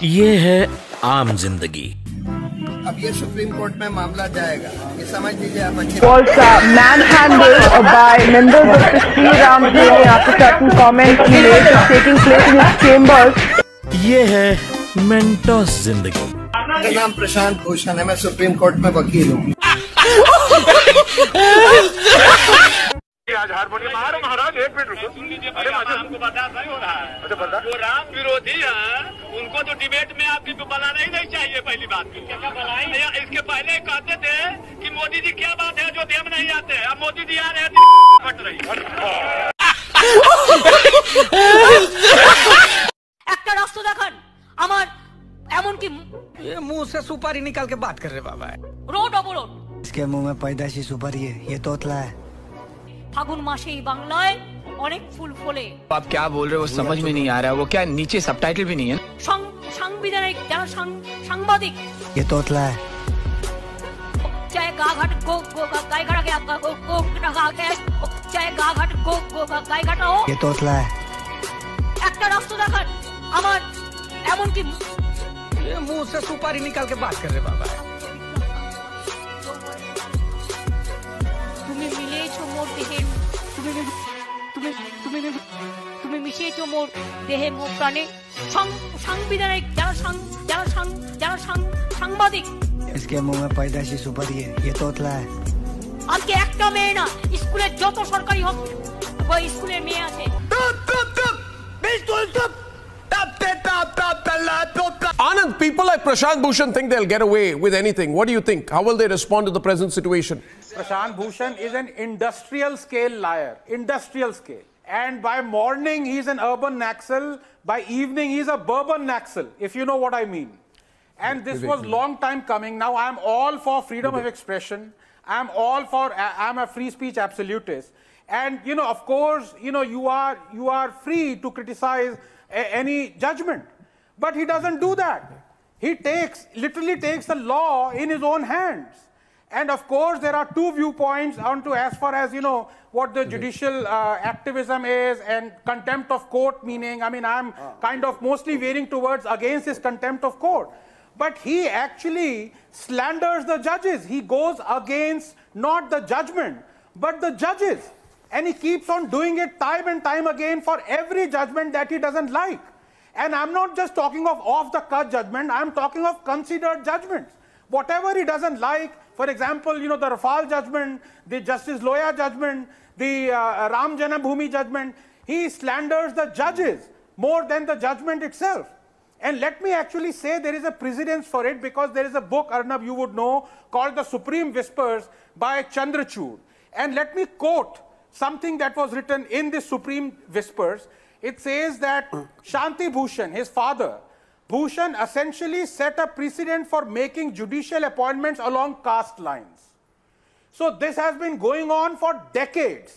ये है आम जिंदगी। अब ये सुप्रीम कोर्ट में मामला जाएगा, ये समझ लीजिए आप अच्छे। Was manhandled by members of the Sri Ram Jayani after certain comments he made is taking place in his chambers. ये है मेंटोस जिंदगी। मेरा नाम प्रशांत भूषण है, मैं सुप्रीम कोर्ट में वकील हूँ। आज हारमोनियम मारो महाराज, एक मिनट रुको। अरे हमको बर्दाश्त नहीं हो रहा है। अच्छा बता, जो राम विरोधी है उनको तो डिबेट में आपकी तो बुलाना ही नहीं चाहिए। पहली बात इसके पहले कहते थे कि मोदी जी क्या बात है जो देव नहीं आते हैं, अब मोदी जी आ रहे हैं फट रही। একটা রাষ্ট্র দেখান আমার এমন কি ये मुंह से सुपारी निकाल के बात कर रहे बाबा। রোড অবরোধ, इसके मुंह में पैदाइशी सुपारी है, ये तोतला है। ফাগুন মাসে এই বাংলায় অনেক ফুল ফোলে। आप क्या बोल रहे हो वो समझ में नहीं आ रहा है। वो क्या नीचे सबटाइटल भी नहीं है? সাংবিধানিক যারা সাংবাদিক, ये तोतला है। चाहे गाघाट गो गाय घाटा के आपका गो रखा के, चाहे गाघाट गो गाय घाटा हो, ये तोतला है। একটা রাষ্ট্র দেখান আমার এমন কি ये मुंह से सुपारी निकाल के बात कर रहे बाबा। তুমি মিলিয়েছো মোর দেহে, তুমি মিশিয়েছো মোর দেহে মোর প্রাণে। সাংবিধানিক যারা সাংবাদিক, इसके मुंह में पैदाइशी सुपारी है, ये तोतला है। আজকে একটা মেয়ে না, স্কুলের যত সরকারি স্কুলের মেয়ে আছে। Anand, people like Prashant Bhushan think they'll get away with anything. What do you think? How will they respond to the present situation? Prashant Bhushan is an industrial scale liar, industrial scale. And by morning he's an urban Naxal, by evening he's a bourbon Naxal, if you know what I mean. And this was long time coming. Now I'm all for freedom of expression. I'm a free speech absolutist. And you know, of course, you know, you are free to criticize any judgment. But he doesn't do that. He literally takes the law in his own hands. And of course, there are two viewpoints onto as far as, you know, what the judicial activism is and contempt of court meaning. I mean, I'm kind of mostly veering towards against his contempt of court. But he actually slanders the judges. He goes against not the judgment, but the judges. And he keeps on doing it time and time again for every judgment that he doesn't like. And I'm not just talking of off-the-cut judgment, I'm talking of considered judgments. Whatever he doesn't like, for example, you know, the Rafale judgment, the Justice Loya judgment, the Ram Janambhoomi judgment, he slanders the judges more than the judgment itself. And let me actually say there is a precedence for it, because there is a book, Arnab, you would know, called The Supreme Whispers by Chandrachud. And let me quote something that was written in the Supreme Whispers. It says that Shanti Bhushan, his father, Bhushan essentially set a precedent for making judicial appointments along caste lines. So this has been going on for decades.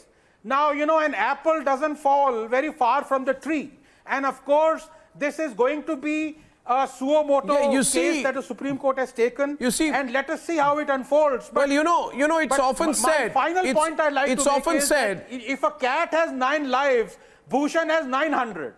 Now, you know, an apple doesn't fall very far from the tree. And of course, this is going to be a suo moto case that the Supreme Court has taken. And let us see how it unfolds. But, well, you know, it's often said. My final point I'd like to make is that if a cat has 9 lives, Bhushan has 900.